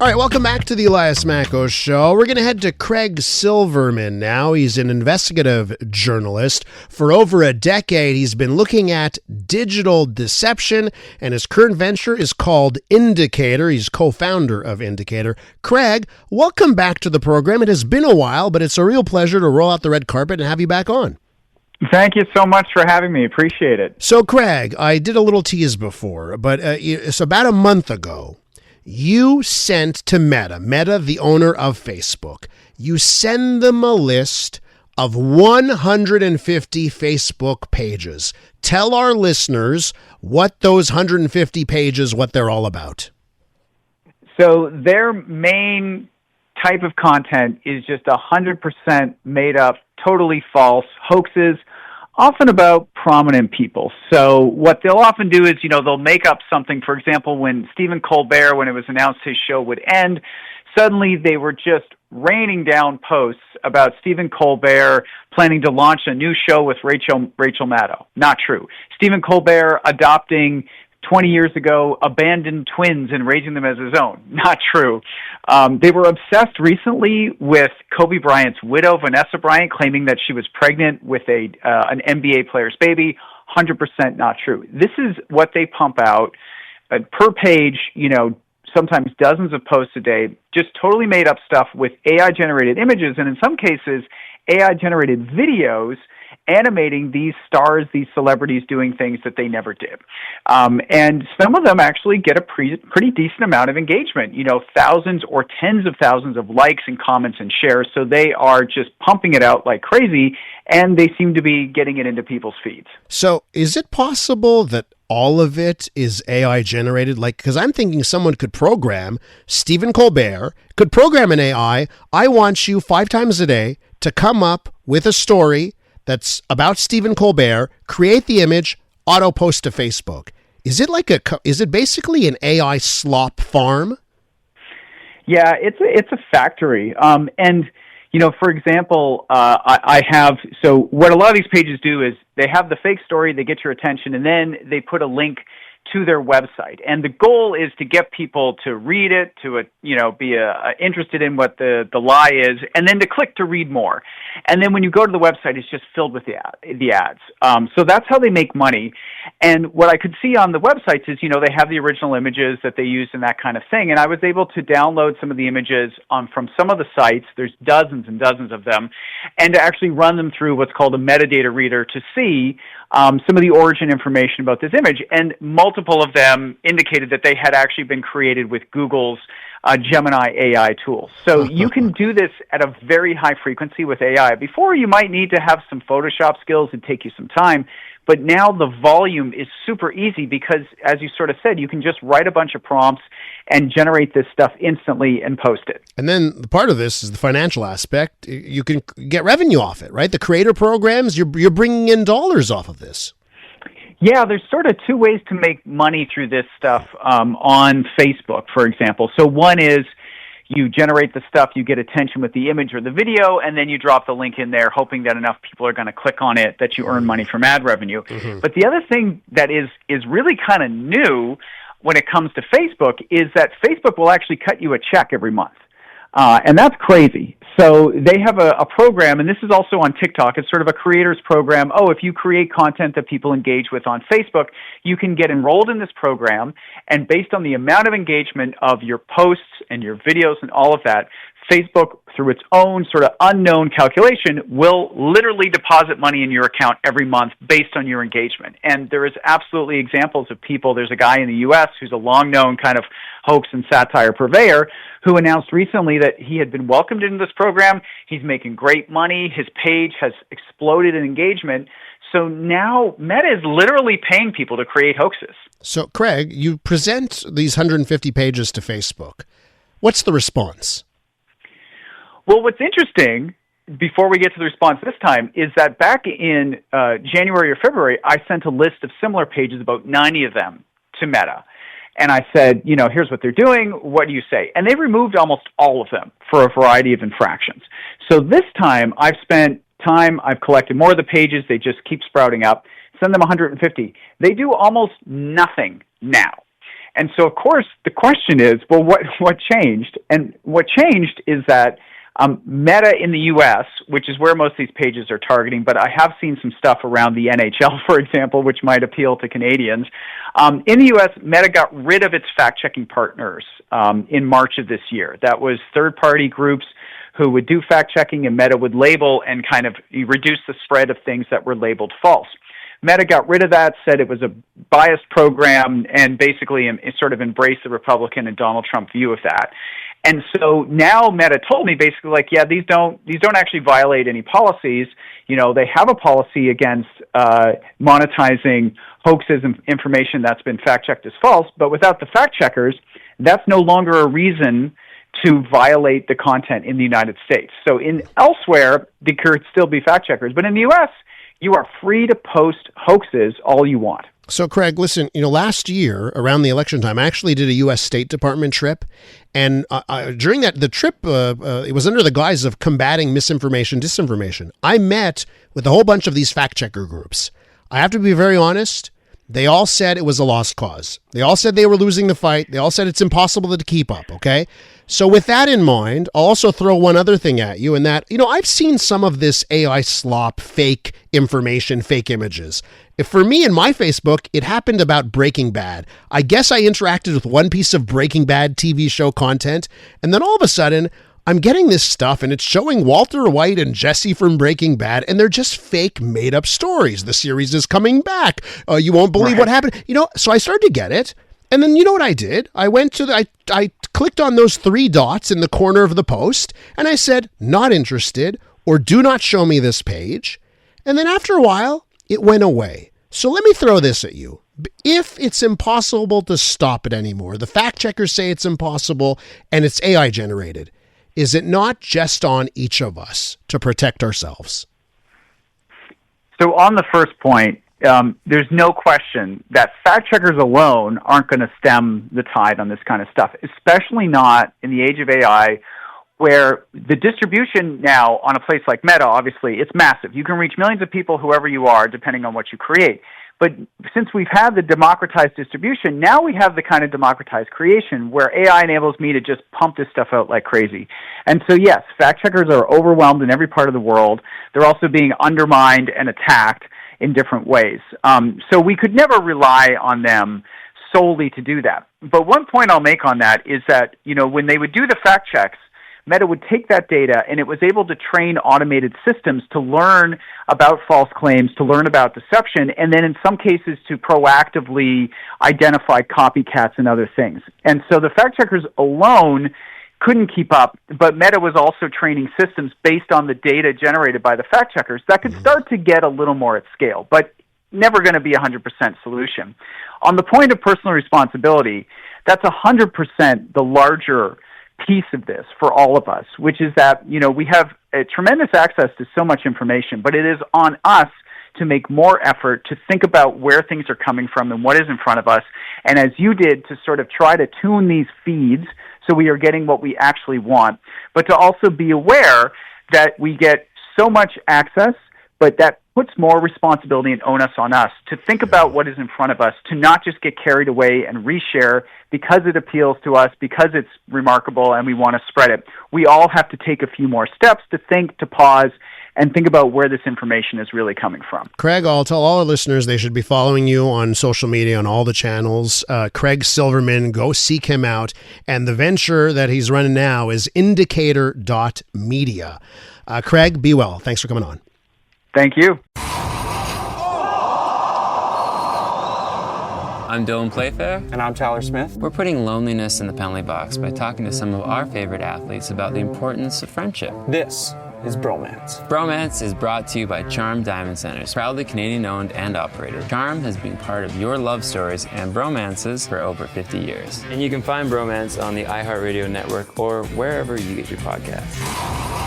All right, welcome back to the Elias Macko Show. We're going to head to Craig Silverman now. He's an investigative journalist. For over a decade, he's been looking at digital deception, and his current venture is called Indicator. He's co-founder of Indicator. Craig, welcome back to the program. It has been a while, but it's a real pleasure to roll out the red carpet and have you back on. Thank you so much for having me. Appreciate it. So, Craig, I did a little tease before, but it's about a month ago. You sent to Meta, the owner of Facebook, you send them a list of 150 Facebook pages. Tell our listeners what those 150 pages, what they're all about. So their main type of content is just 100% made up, totally false hoaxes, often about prominent people. So what they'll often do is, they'll make up something. For example, when Stephen Colbert, when it was announced his show would end, suddenly they were just raining down posts about Stephen Colbert planning to launch a new show with Rachel Maddow. Not true. Stephen Colbert adopting 20 years ago abandoned twins and raising them as his own. Not true. They were obsessed recently with Kobe Bryant's widow, Vanessa Bryant, claiming that she was pregnant with an NBA player's baby. 100% not true. This is what they pump out per page, sometimes dozens of posts a day, just totally made up stuff with AI-generated images, and in some cases, AI-generated videos animating these stars, these celebrities doing things that they never did. And some of them actually get a pretty decent amount of engagement, thousands or tens of thousands of likes and comments and shares. So they are just pumping it out like crazy, and they seem to be getting it into people's feeds. So is it possible that all of it is AI generated? Because I'm thinking someone could program Stephen Colbert, could program an AI. I want you 5 times a day to come up with a story that's about Stephen Colbert, create the image, auto post to Facebook. Is it basically an AI slop farm? Yeah, it's a factory. For example, I have, so what a lot of these pages do is they have the fake story, they get your attention, and then they put a link to their website. And the goal is to get people to read it, to be interested in what the lie is, and then to click to read more. And then when you go to the website, it's just filled with the ads. So that's how they make money. And what I could see on the websites is, they have the original images that they use and that kind of thing. And I was able to download some of the images from some of the sites. There's dozens and dozens of them, and to actually run them through what's called a metadata reader to see some of the origin information about this image. And multiple of them indicated that they had actually been created with Google's Gemini AI tools. So you can do this at a very high frequency with AI. Before, you might need to have some Photoshop skills and take you some time. But now the volume is super easy because, as you sort of said, you can just write a bunch of prompts and generate this stuff instantly and post it. And then the part of this is the financial aspect. You can get revenue off it, right? The creator programs, you're bringing in dollars off of this. Yeah, there's sort of 2 ways to make money through this stuff on Facebook, for example. So one is you generate the stuff, you get attention with the image or the video, and then you drop the link in there hoping that enough people are going to click on it that you earn money from ad revenue. Mm-hmm. But the other thing that is really kind of new when it comes to Facebook is that Facebook will actually cut you a check every month. And that's crazy. So they have a program, and this is also on TikTok. It's sort of a creator's program. If you create content that people engage with on Facebook, you can get enrolled in this program, and based on the amount of engagement of your posts and your videos and all of that, Facebook, through its own sort of unknown calculation, will literally deposit money in your account every month based on your engagement. And there is absolutely examples of people. There's a guy in the U.S. who's a long-known kind of hoax and satire purveyor who announced recently that he had been welcomed into this program. He's making great money. His page has exploded in engagement. So now Meta is literally paying people to create hoaxes. So, Craig, you present these 150 pages to Facebook. What's the response? Well, what's interesting, before we get to the response this time, is that back in January or February, I sent a list of similar pages, about 90 of them, to Meta. And I said, here's what they're doing. What do you say? And they removed almost all of them for a variety of infractions. So this time, I've spent time, I've collected more of the pages. They just keep sprouting up. Send them 150. They do almost nothing now. And so, of course, the question is, well, what changed? And what changed is that Meta in the U.S., which is where most of these pages are targeting, but I have seen some stuff around the NHL, for example, which might appeal to Canadians. In the U.S., Meta got rid of its fact-checking partners in March of this year. That was third-party groups who would do fact-checking, and Meta would label and kind of reduce the spread of things that were labeled false. Meta got rid of that, said it was a biased program, and basically sort of embraced the Republican and Donald Trump view of that. And so now Meta told me basically like, yeah, these don't actually violate any policies. You know, they have a policy against monetizing hoaxes and information that's been fact-checked as false, but without the fact-checkers, that's no longer a reason to violate the content in the United States. So elsewhere, there could still be fact-checkers, but in the U.S., you are free to post hoaxes all you want. So, Craig, listen, last year around the election time, I actually did a U.S. State Department trip. And during the trip, it was under the guise of combating misinformation, disinformation. I met with a whole bunch of these fact checker groups. I have to be very honest. They all said it was a lost cause. They all said they were losing the fight. They all said it's impossible to keep up. OK, so with that in mind, I'll also throw one other thing at you, and that, I've seen some of this AI slop, fake information, fake images. For me in my Facebook, it happened about Breaking Bad. I guess I interacted with one piece of Breaking Bad TV show content, and then all of a sudden, I'm getting this stuff, and it's showing Walter White and Jesse from Breaking Bad, and they're just fake, made-up stories. The series is coming back. You won't believe what happened. So I started to get it, and then you know what I did? I went to I clicked on those 3 dots in the corner of the post, and I said, not interested, or do not show me this page. And then after a while, it went away. So let me throw this at you. If it's impossible to stop it anymore, the fact checkers say it's impossible, and it's AI generated, is it not just on each of us to protect ourselves? So on the first point, there's no question that fact checkers alone aren't going to stem the tide on this kind of stuff, especially not in the age of AI, where the distribution now on a place like Meta, obviously, it's massive. You can reach millions of people, whoever you are, depending on what you create. But since we've had the democratized distribution, now we have the kind of democratized creation where AI enables me to just pump this stuff out like crazy. And so, yes, fact checkers are overwhelmed in every part of the world. They're also being undermined and attacked in different ways. So we could never rely on them solely to do that. But one point I'll make on that is that, when they would do the fact checks, Meta would take that data and it was able to train automated systems to learn about false claims, to learn about deception, and then in some cases to proactively identify copycats and other things. And so the fact checkers alone couldn't keep up, but Meta was also training systems based on the data generated by the fact checkers that could start to get a little more at scale, but never going to be a 100% solution. On the point of personal responsibility, that's 100% the larger piece of this for all of us, which is that, we have a tremendous access to so much information, but it is on us to make more effort to think about where things are coming from and what is in front of us. And as you did, to sort of try to tune these feeds so we are getting what we actually want, but to also be aware that we get so much access, but that puts more responsibility and onus on us to think about what is in front of us, to not just get carried away and reshare because it appeals to us, because it's remarkable and we want to spread it. We all have to take a few more steps to think, to pause, and think about where this information is really coming from. Craig, I'll tell all our listeners they should be following you on social media on all the channels. Craig Silverman, go seek him out. And the venture that he's running now is indicator.media. Craig, be well. Thanks for coming on. Thank you. I'm Dylan Playfair. And I'm Tyler Smith. We're putting loneliness in the penalty box by talking to some of our favorite athletes about the importance of friendship. This is Bromance. Bromance is brought to you by Charm Diamond Centers, proudly Canadian-owned and operated. Charm has been part of your love stories and bromances for over 50 years. And you can find Bromance on the iHeartRadio network or wherever you get your podcasts.